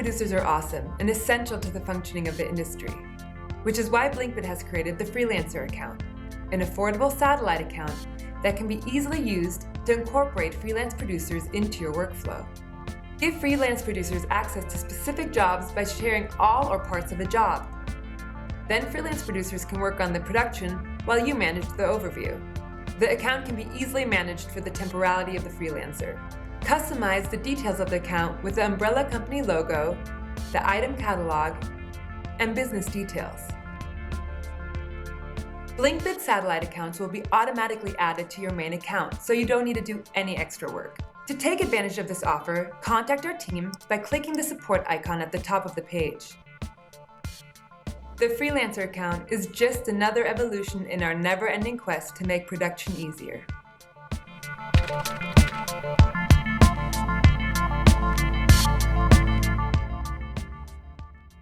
producers are awesome and essential to the functioning of the industry, which is why BlinkBid has created the Freelancer Account, an affordable satellite account that can be easily used to incorporate freelance producers into your workflow. Give freelance producers access to specific jobs by sharing all or parts of a job. Then freelance producers can work on the production while you manage the overview. The account can be easily managed for the temporality of the freelancer. Customize the details of the account with the umbrella company logo, the item catalog, and business details. BlinkBid satellite accounts will be automatically added to your main account, so you don't need to do any extra work. To take advantage of this offer, contact our team by clicking the support icon at the top of the page. The Freelancer account is just another evolution in our never-ending quest to make production easier.